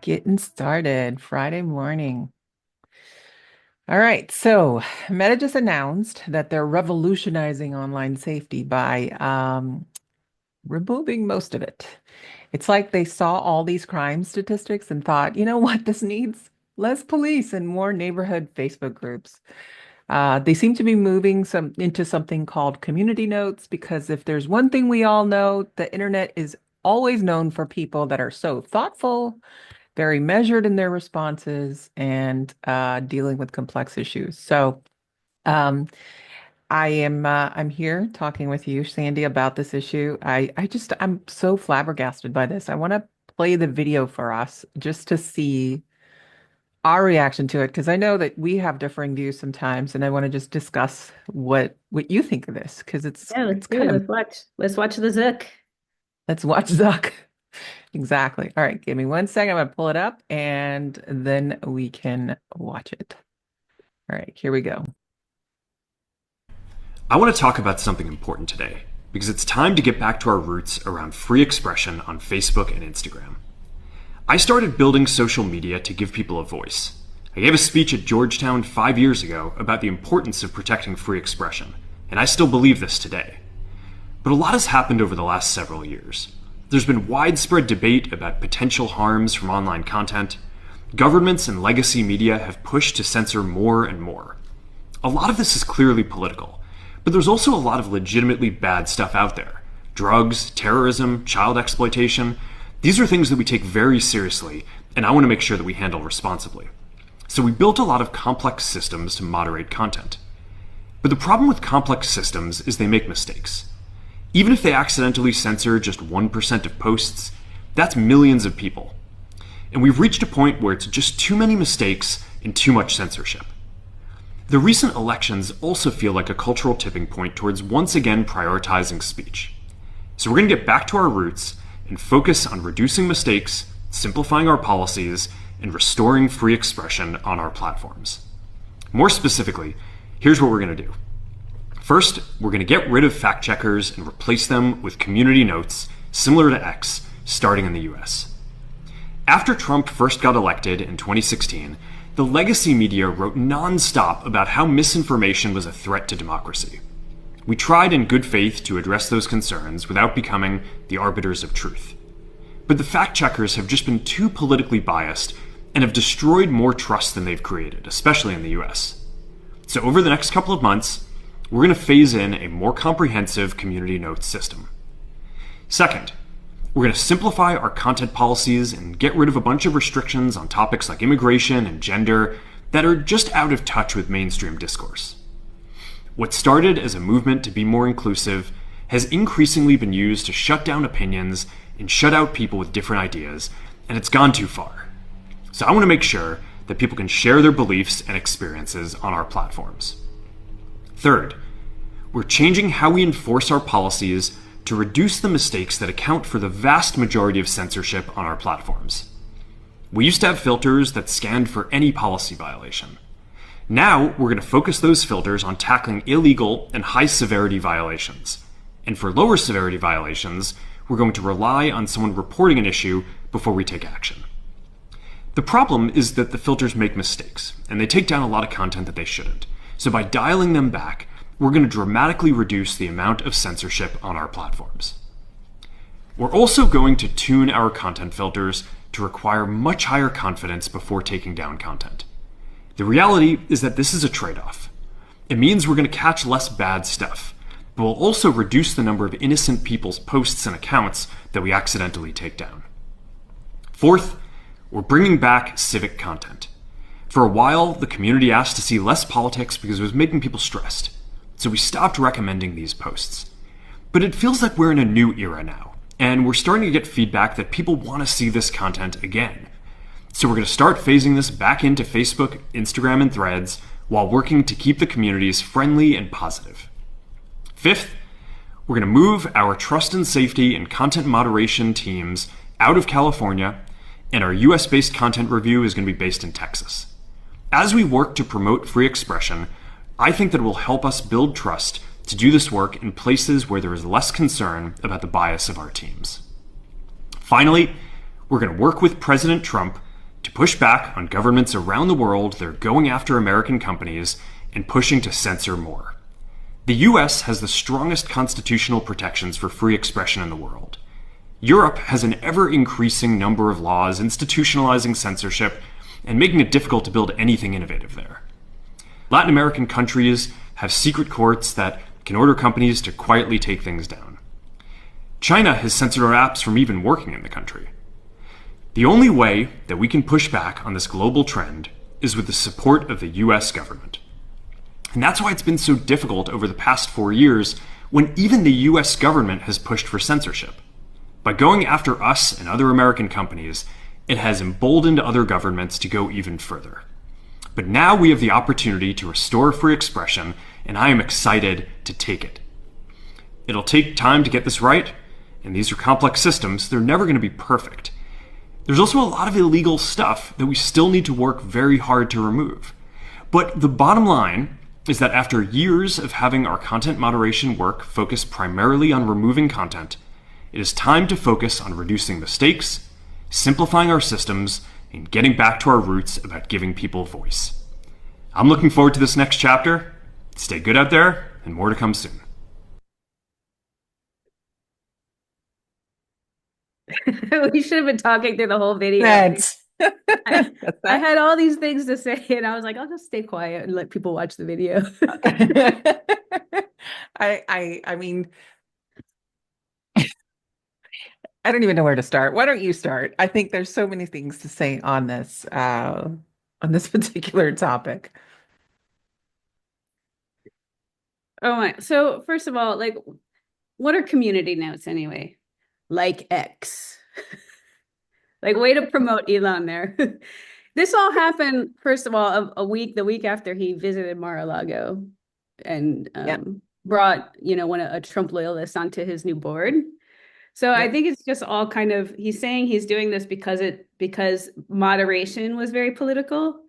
Getting started Friday morning. All right, so Meta just announced that they're revolutionizing online safety by removing most of it. It's like they saw all these crime statistics and thought, you know what, this needs less police and more neighborhood Facebook groups. They seem to be moving into something called community notes because if there's one thing we all know, the internet is always known for people that are so thoughtful, very measured in their responses, and dealing with complex issues. So um, I'm here talking with you, Sandy, about this issue. I'm so flabbergasted by this. I want to play the video for us just to see our reaction to it because I know that we have differing views sometimes, and I want to just discuss what you think of this because it's Yeah, let's it's do it. kind of Let's watch the Zook. let's watch Zuck. Exactly. All right, give me one second. I'm gonna pull it up and then we can watch it. All right, here we go. I want to talk about something important today because it's time to get back to our roots around free expression on Facebook and Instagram. I started building social media to give people a voice. I gave a speech at Georgetown 5 years ago about the importance of protecting free expression, and I still believe this today. But a lot has happened over the last several years. There's been widespread debate about potential harms from online content. Governments and legacy media have pushed to censor more and more. A lot of this is clearly political, but there's also a lot of legitimately bad stuff out there. Drugs, terrorism, child exploitation. These are things that we take very seriously, and I want to make sure that we handle responsibly. So we built a lot of complex systems to moderate content. But the problem with complex systems is they make mistakes. Even if they accidentally censor just 1% of posts, that's millions of people. And we've reached a point where it's just too many mistakes and too much censorship. The recent elections also feel like a cultural tipping point towards once again prioritizing speech. So we're going to get back to our roots and focus on reducing mistakes, simplifying our policies, and restoring free expression on our platforms. More specifically, here's what we're going to do. First, we're going to get rid of fact checkers and replace them with community notes, similar to X, starting in the US. After Trump first got elected in 2016, the legacy media wrote non-stop about how misinformation was a threat to democracy. We tried in good faith to address those concerns without becoming the arbiters of truth. But the fact checkers have just been too politically biased and have destroyed more trust than they've created, especially in the US. So over the next couple of months, we're going to phase in a more comprehensive community notes system. Second, we're going to simplify our content policies and get rid of a bunch of restrictions on topics like immigration and gender that are just out of touch with mainstream discourse. What started as a movement to be more inclusive has increasingly been used to shut down opinions and shut out people with different ideas, and it's gone too far. So I want to make sure that people can share their beliefs and experiences on our platforms. Third, we're changing how we enforce our policies to reduce the mistakes that account for the vast majority of censorship on our platforms. We used to have filters that scanned for any policy violation. Now, we're going to focus those filters on tackling illegal and high-severity violations. And for lower severity violations, we're going to rely on someone reporting an issue before we take action. The problem is that the filters make mistakes, and they take down a lot of content that they shouldn't. So by dialing them back, we're going to dramatically reduce the amount of censorship on our platforms. We're also going to tune our content filters to require much higher confidence before taking down content. The reality is that this is a trade-off. It means we're going to catch less bad stuff, but we'll also reduce the number of innocent people's posts and accounts that we accidentally take down. Fourth, we're bringing back civic content. For a while, the community asked to see less politics because it was making people stressed, so we stopped recommending these posts. But it feels like we're in a new era now, and we're starting to get feedback that people want to see this content again. So we're going to start phasing this back into Facebook, Instagram, and Threads while working to keep the communities friendly and positive. Fifth, we're going to move our trust and safety and content moderation teams out of California, and our US-based content review is going to be based in Texas. As we work to promote free expression, I think that it will help us build trust to do this work in places where there is less concern about the bias of our teams. Finally, we're going to work with President Trump push back on governments around the world that are going after American companies and pushing to censor more. The US has the strongest constitutional protections for free expression in the world. Europe has an ever-increasing number of laws institutionalizing censorship and making it difficult to build anything innovative there. Latin American countries have secret courts that can order companies to quietly take things down. China has censored our apps from even working in the country. The only way that we can push back on this global trend is with the support of the US government. And that's why it's been so difficult over the past 4 years when even the US government has pushed for censorship. By going after us and other American companies, it has emboldened other governments to go even further. But now we have the opportunity to restore free expression, and I am excited to take it. It'll take time to get this right, and these are complex systems. They're never going to be perfect. There's also a lot of illegal stuff that we still need to work very hard to remove. But the bottom line is that after years of having our content moderation work focus primarily on removing content, it is time to focus on reducing mistakes, simplifying our systems, and getting back to our roots about giving people voice. I'm looking forward to this next chapter. Stay good out there, and more to come soon. We should have been talking through the whole video. That's I that's that. had all these things to say, and I was like, I'll just stay quiet and let people watch the video. I mean, I don't even know where to start. Why don't you start? I think there's so many things to say on this particular topic. Oh my. So first of all, like, what are community notes anyway? Like X. Like, way to promote Elon there. This all happened, first of all, the week after he visited Mar-a-Lago and Yep. brought, a Trump loyalist onto his new board. So I Yep. think it's just all kind of, he's saying he's doing this because moderation was very political.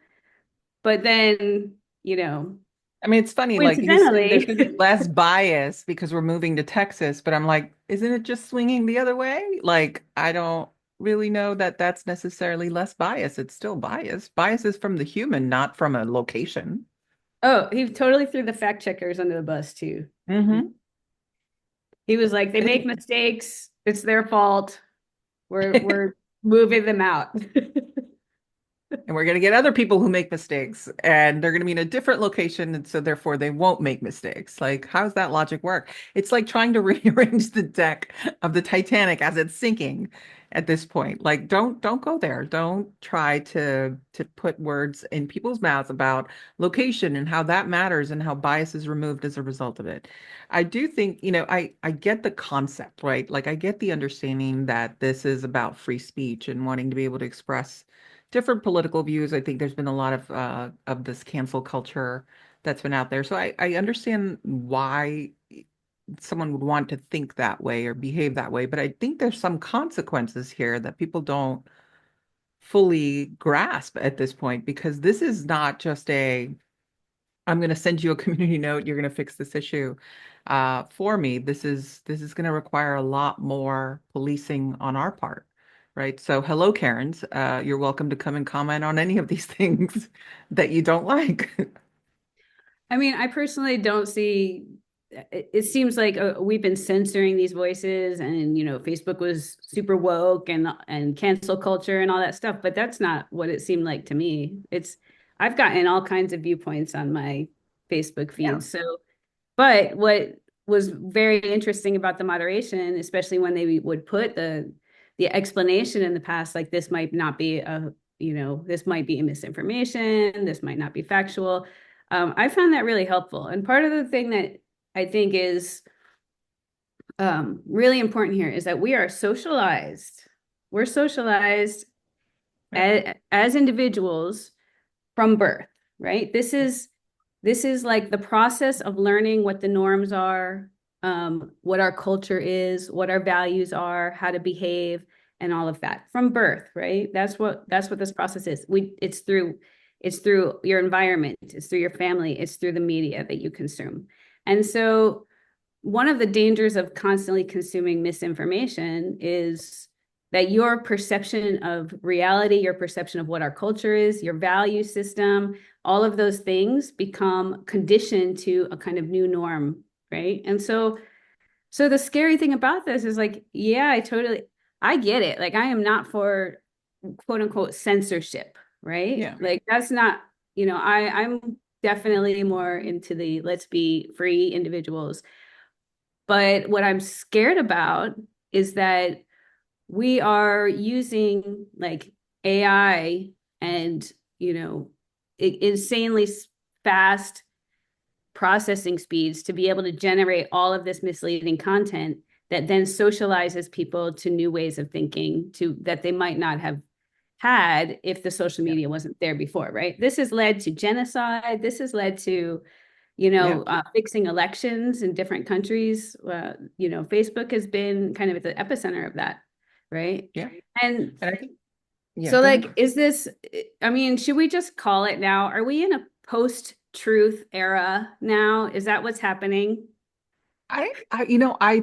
But then, I mean, it's funny, like he's saying there's going to be coincidentally, less bias because we're moving to Texas, but I'm like, isn't it just swinging the other way? Like, I don't really know that that's necessarily less bias. It's still bias. Bias is from the human, not from a location. oh, he totally threw the fact checkers under the bus too. Hmm. He was like, they make mistakes. It's their fault. We're moving them out. And we're going to get other people who make mistakes, and they're going to be in a different location, and so therefore they won't make mistakes. Like, how does that logic work? It's like trying to rearrange the deck of the Titanic as it's sinking at this point. Like, don't go there. Don't try to put words in people's mouths about location and how that matters and how bias is removed as a result of it. I do think, I get the concept, right? Like, I get the understanding that this is about free speech and wanting to be able to express different political views. I think there's been a lot of this cancel culture that's been out there. So I understand why someone would want to think that way or behave that way, but I think there's some consequences here that people don't fully grasp at this point, because this is not just I'm going to send you a community note, you're going to fix this issue for me. This is going to require a lot more policing on our part. Right. So, hello, Karens. You're welcome to come and comment on any of these things that you don't like. I mean, I personally don't see, it seems like we've been censoring these voices and, Facebook was super woke and cancel culture and all that stuff, but that's not what it seemed like to me. I've gotten all kinds of viewpoints on my Facebook Yeah. feed. So, but what was very interesting about the moderation, especially when they would put the explanation in the past, like this might not be this might be misinformation, this might not be factual. I found that really helpful. And part of the thing that I think is really important here is that we are socialized. We're socialized as individuals from birth, right? This is like the process of learning what the norms are, what our culture is, what our values are, how to behave, and all of that from birth, right? That's what this process is. It's through your environment, it's through your family, it's through the media that you consume. And so one of the dangers of constantly consuming misinformation is that your perception of reality, your perception of what our culture is, your value system, all of those things become conditioned to a kind of new norm, right? And so the scary thing about this is like, yeah, I get it. Like I am not for quote unquote censorship, right? Yeah. Like that's not, I'm definitely more into the let's be free individuals. But what I'm scared about is that we are using like AI and, insanely fast processing speeds to be able to generate all of this misleading content that then socializes people to new ways of thinking to that they might not have had if the social Yeah. media wasn't there before, right? This has led to genocide. This has led to, Yeah. fixing elections in different countries. Facebook has been kind of at the epicenter of that, right? Yeah. And And I think, yeah, so, go ahead. like, I mean, should we just call it now? Are we in a post-truth era now? Is that what's happening? I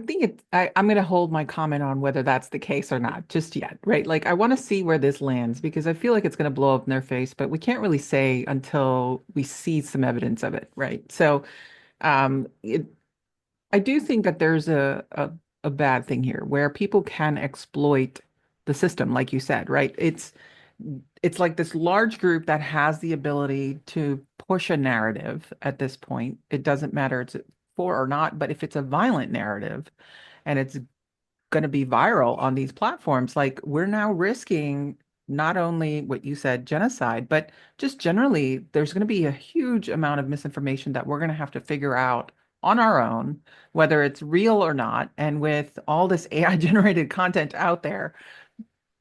think I'm going to hold my comment on whether that's the case or not just yet, right? Like, I want to see where this lands because I feel like it's going to blow up in their face, but we can't really say until we see some evidence of it, right? So, um, it, I do think that there's a bad thing here where people can exploit the system, like you said, right? It's like this large group that has the ability to push a narrative at this point. It doesn't matter it's for or not, but if it's a violent narrative and it's going to be viral on these platforms, like we're now risking not only what you said, genocide, but just generally, there's going to be a huge amount of misinformation that we're going to have to figure out on our own, whether it's real or not. And with all this AI generated content out there,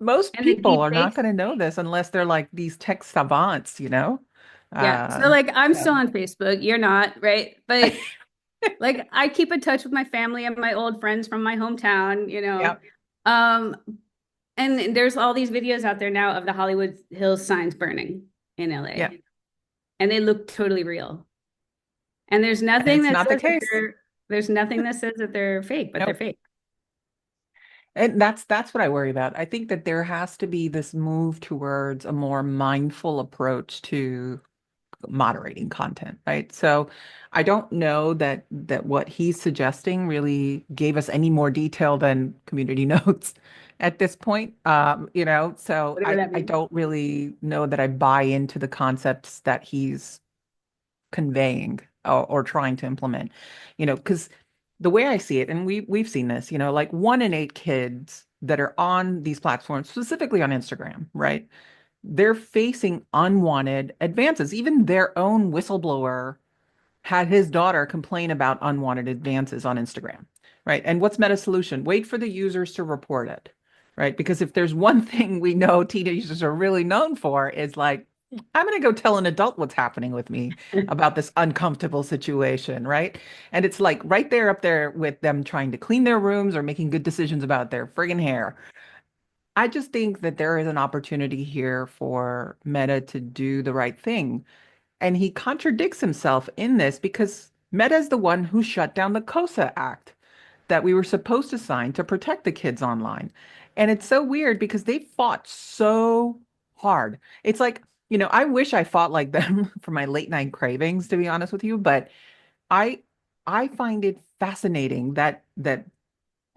most And the people deep are not fakes? going to know this unless they're like these tech savants, you know? Yeah. So, Uh, like, I'm still so on Facebook. You're not, right? But like, I keep in touch with my family and my old friends from my hometown. yeah, Um, and there's all these videos out there now of the Hollywood Hills signs burning in yeah. LA, and they look totally real. And And it's not the case. there's nothing that says that they're fake, but they're Nope. fake. And that's what I worry about. I think that there has to be this move towards a more mindful approach to moderating content, right? So I don't know that what he's suggesting really gave us any more detail than community notes at this point. So Whatever that I means. don't really know that I buy into the concepts that he's conveying or trying to implement, because the way I see it, and we've seen this, like 1 in 8 kids that are on these platforms, specifically on Instagram, right? They're facing unwanted advances. Even their own whistleblower had his daughter complain about unwanted advances on Instagram, right? And what's Meta's solution? Wait for the users to report it, right? Because if there's one thing we know teenagers are really known for is like, I'm going to go tell an adult what's happening with me about this uncomfortable situation, right? And it's like right there up there with them trying to clean their rooms or making good decisions about their friggin' hair. I just think that there is an opportunity here for Meta to do the right thing. And he contradicts himself in this because Meta is the one who shut down the COSA Act that we were supposed to sign to protect the kids online. And it's so weird because they fought so hard. It's like, I wish I fought like them for my late night cravings, to be honest with you, but I I find it fascinating that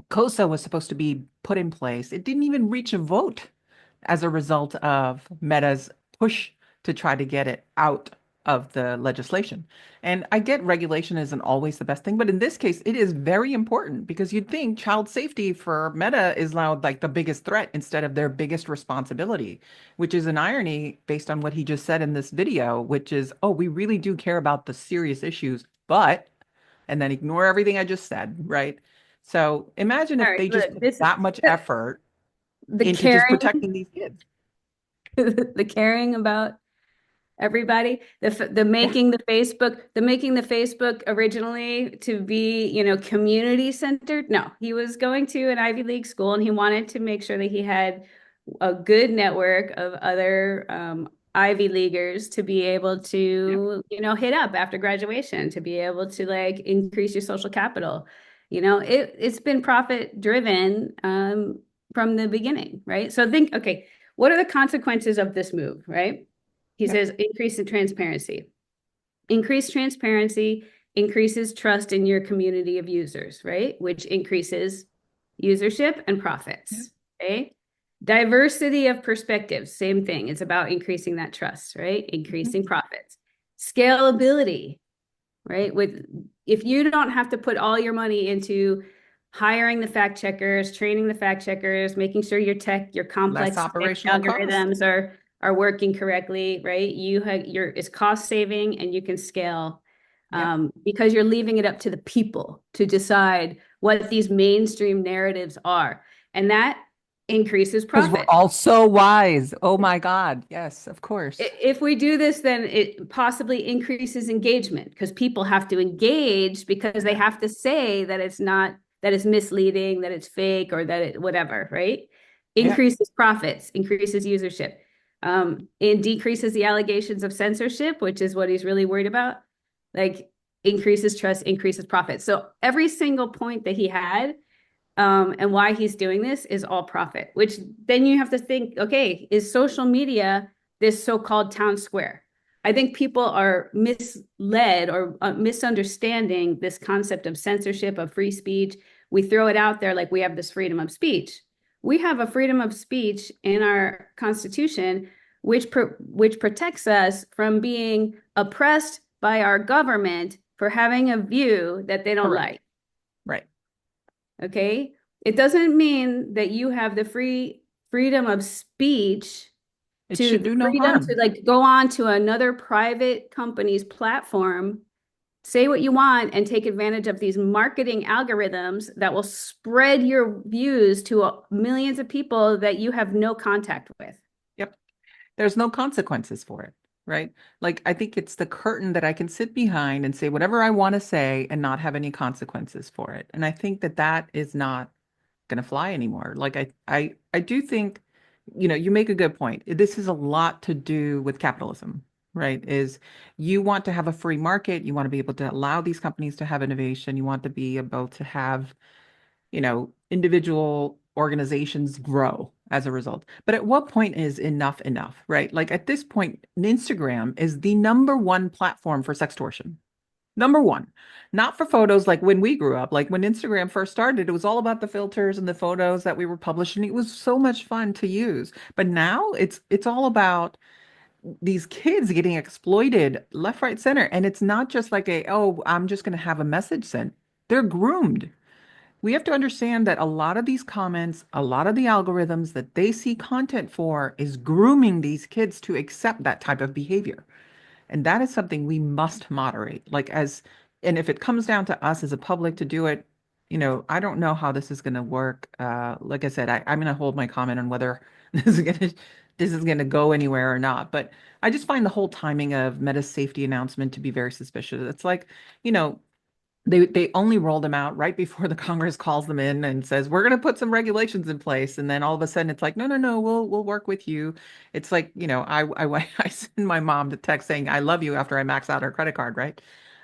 COSA was supposed to be put in place. It didn't even reach a vote as a result of Meta's push to try to get it out of the legislation. And I get regulation isn't always the best thing, but in this case, it is very important because you'd think child safety for Meta is now like the biggest threat instead of their biggest responsibility, which is an irony based on what he just said in this video, which is, oh, we really do care about the serious issues, but, and then ignore everything I just said, right? So imagine All if right, they just look, put this that much effort the into just caring, protecting these kids. the caring about everybody, Yeah. the making the Facebook originally to be, community centered. No, he was going to an Ivy League school and he wanted to make sure that he had a good network of other Ivy Leaguers to be able Yeah. to, hit up after graduation, to be able to like increase your social capital. It's been profit driven. from the beginning, right? So think, okay, what are the consequences of this move, right? He Yep. says increase in transparency. Increased transparency increases trust in your community of users, right? Which increases usership and Yep. profits, okay? Diversity of perspectives, same thing. It's about increasing that trust, right? Mhm. Increasing profits. Scalability, right? With if you don't have to put all your money into hiring the fact checkers, training the fact checkers, making sure your Less complex tech operational cost. algorithms are working correctly, right? It's cost saving and you can scale Yep. because you're leaving it up to the people to decide what these mainstream narratives are, and that increases Because we're profit. all so wise. Oh my God. Yes, of course. If we do this, then it possibly increases engagement because people have to engage because they Yeah. have to say that it's not, that it's misleading, that it's fake, or that it whatever, right? Yeah. Increases profits, increases usership. It decreases the allegations of censorship, which is what he's really worried about. Like increases trust, increases profits. So every single point that he had and why he's doing this is all profit, which then you have to think, okay, is social media this so-called town square? I think people are misled or misunderstanding this concept of censorship, of free speech. We throw it out there like we have this freedom of speech. We have a freedom of speech in our Constitution, which protects us from being oppressed by our government for having a view that they don't Correct. like. Right. Okay. It doesn't mean that you have the freedom of speech It to should the do no freedom to harm. like go on to another private company's platform, say what you want, and take advantage of these marketing algorithms that will spread your views to millions of people that you have no contact with. Yep. There's no consequences for it, right? Like, I think it's the curtain that I can sit behind and say whatever I want to say and not have any consequences for it. And I think that that is not going to fly anymore. Like, I do think, you make a good point. This is a lot to do with capitalism, right? Is you want to have a free market, you want to be able to allow these companies to have innovation, you want to be able to have individual organizations grow as a result. But at what point is enough, right? Like at this point, Instagram is the number one platform for sextortion. Number one, not for photos like when we grew up. Like when Instagram first started, it was all about the filters and the photos that we were publishing. It was so much fun to use. But now it's all about these kids getting exploited left, right, center. And it's not just like oh, I'm just going to have a message sent. They're groomed. We have to understand that a lot of these comments, a lot of the algorithms that they see content for is grooming these kids to accept that type of behavior. And that is something we must moderate. And if it comes down to us as a public to do it, I don't know how this is going to work. Like I said, I'm going to hold my comment on whether this is going to go anywhere or not. But I just find the whole timing of Meta's safety announcement to be very suspicious. It's like, you know, they only roll them out right before the Congress calls them in and says we're going to put some regulations in place, and then all of a sudden it's like no, we'll work with you. It's like I send my mom the text saying I love you after I max out her credit card, right?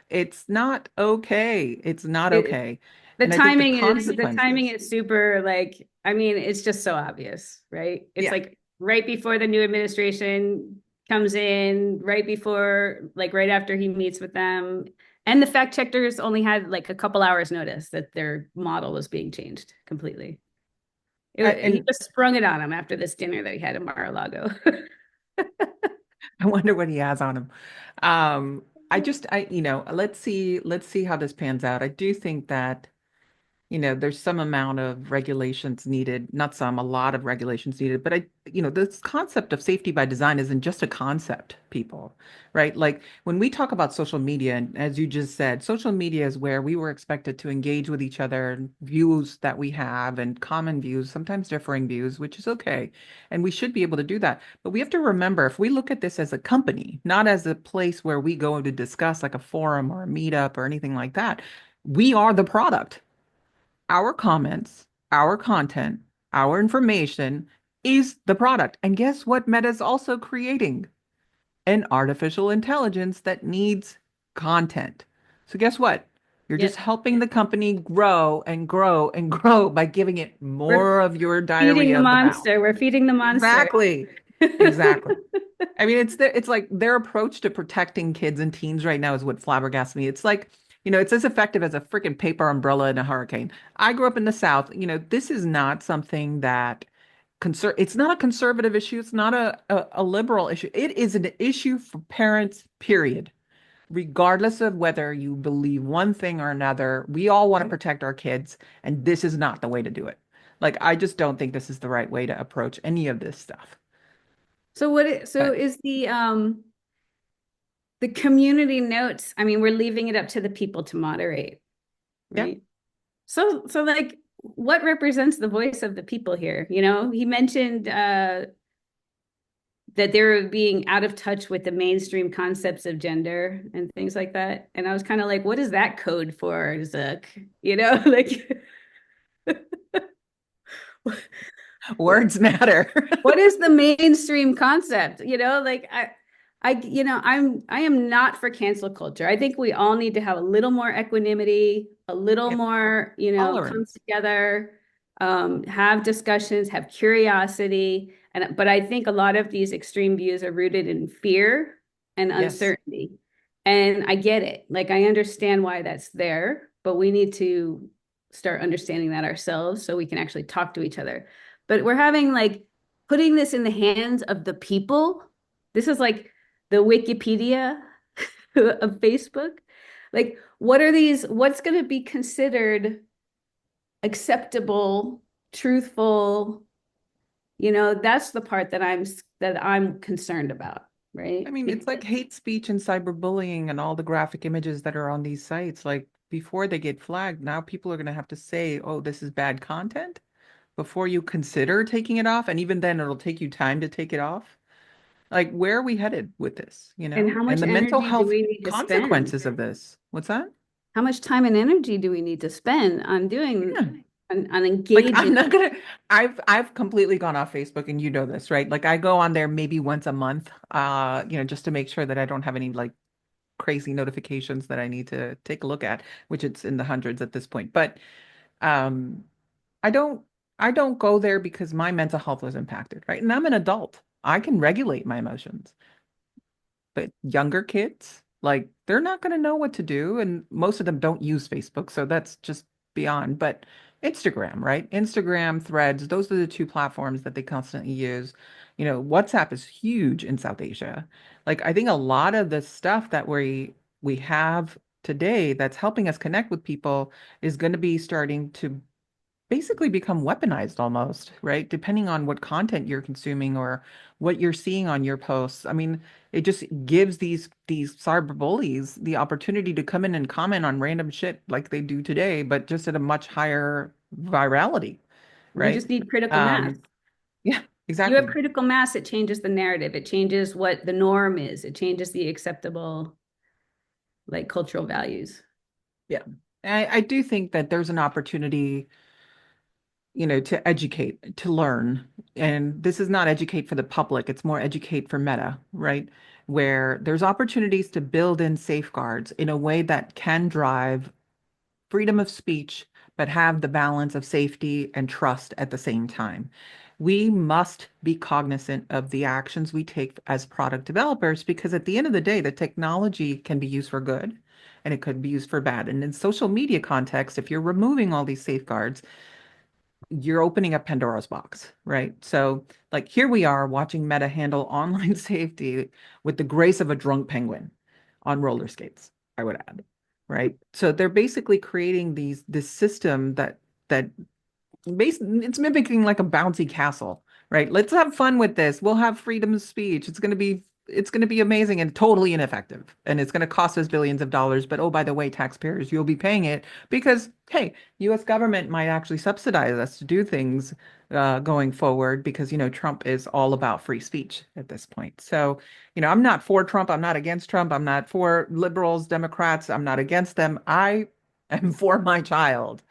It's not okay. It's not It, okay. And I think the timing consequences. is super like, I mean, it's just so obvious, right? It's Yeah. like right before the new administration comes in, right before, like right after he meets with them. And the fact checkers only had like a couple hours notice that their model was being changed completely. He And just sprung it on him after this dinner that he had in Mar-a-Lago. I wonder what he has on him. Let's see how this pans out. I do think that there's some amount of regulations needed, not some, a lot of regulations needed. But this concept of safety by design isn't just a concept, people, right? Like when we talk about social media, and as you just said, social media is where we were expected to engage with each other, and views that we have and common views, sometimes differing views, which is okay. And we should be able to do that. But we have to remember, if we look at this as a company, not as a place where we go to discuss like a forum or a meetup or anything like that, we are the product. Our comments, our content, our information is the product. And guess what Meta is also creating? An artificial intelligence that needs content. So guess what? You're just Yep. helping the company grow and grow and grow by giving it We're more of your feeding diarrhea the of the mouth. monster. We're feeding the monster. Exactly. Exactly. I mean, it's like their approach to protecting kids and teens right now is what flabbergasts me. It's like, it's as effective as a freaking paper umbrella in a hurricane. I grew up in the South. This is not something that it's not a conservative issue. It's not a liberal issue. It is an issue for parents, period. Regardless of whether you believe one thing or another, we all want to protect our kids, and this is not the way to do it. Like, I just don't think this is the right way to approach any of this stuff. So But is the community notes, I mean, we're leaving it up to the people to moderate, yeah, right? So like what represents the voice of the people here? He mentioned that they're being out of touch with the mainstream concepts of gender and things like that. And I was kind of like, what is that code for, Zuck? Like words matter. what is the mainstream concept? Like I am not for cancel culture. I think we all need to have a little more equanimity, a little Yeah, more, come tolerance. together, have discussions, have curiosity. But I think a lot of these extreme views are rooted in fear and Yes. uncertainty. And I get it. Like I understand why that's there, but we need to start understanding that ourselves so we can actually talk to each other. But we're having like putting this in the hands of the people. This is like the Wikipedia of Facebook. Like, what's going to be considered acceptable, truthful? That's the part that I'm concerned about, I right? mean, it's like hate speech and cyberbullying and all the graphic images that are on these sites. Like, before they get flagged, now people are going to have to say, oh, this is bad content before you consider taking it off. And even then, it'll take you time to take it off. Like, where are we headed with this, And how And much the mental energy do health we need to spend? consequences of this? What's that? How much time and energy do we need to spend on doing Yeah. on Like, I'm engaging? not gonna, I've completely gone off Facebook, and you know this, right? Like, I go on there maybe once a month, just to make sure that I don't have any like crazy notifications that I need to take a look at, which it's in the hundreds at this point. But um, I don't I don't go there because my mental health was impacted, right? And I'm an adult. I can regulate my emotions. But younger kids, like, they're not going to know what to do, and most of them don't use Facebook, so that's just beyond. But Instagram, right? Instagram, Threads, those are the two platforms that they constantly use. WhatsApp is huge in South Asia. Like, I think a lot of the stuff that we have today that's helping us connect with people is going to be starting to basically become weaponized almost, right? Depending on what content you're consuming or what you're seeing on your posts. I mean, it just gives these cyber bullies the opportunity to come in and comment on random shit like they do today, but just at a much higher virality, We right? just need critical mass. Um, yeah, You have exactly. critical mass, it changes the narrative. It changes what the norm is. It changes the acceptable, like cultural values. Yeah. I do think that there's an opportunity, to educate, to learn. And this is not educate for the public, it's more educate for Meta, right? Where there's opportunities to build in safeguards in a way that can drive freedom of speech, but have the balance of safety and trust at the same time. We must be cognizant of the actions we take as product developers, because at the end of the day, the technology can be used for good and it could be used for bad. And in social media context, if you're removing all these safeguards, you're opening up Pandora's box, right? So, like, here we are watching Meta handle online safety with the grace of a drunk penguin on roller skates, I would add, right? So they're basically creating this system that it's mimicking like a bouncy castle, right? Let's have fun with this. We'll have freedom of speech. It's going to be amazing and totally ineffective. And it's going to cost us billions of dollars. But oh, by the way, taxpayers, you'll be paying it because, hey, US government might actually subsidize us to do things going forward because, Trump is all about free speech at this point. So, I'm not for Trump. I'm not against Trump. I'm not for liberals, Democrats. I'm not against them. I am for my child.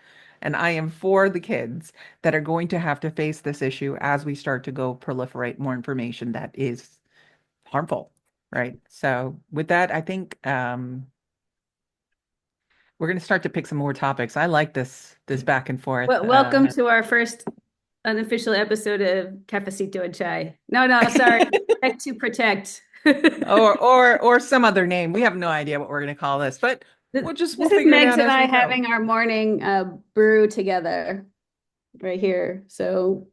And I am for the kids that are going to have to face this issue as we start to go proliferate more information that is harmful, right? So with that, I think We're going to start to pick some more topics. I like this back and forth. Well, welcome to our first unofficial episode of Cafecito and Chai. No, sorry. Protect to protect. or some other name. We have no idea what we're going to call this, but we'll This is figure it Megs out and as I we go. having our morning brew together right here. So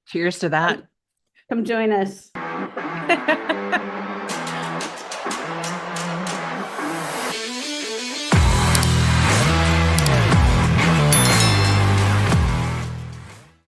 Cheers to that. come join us.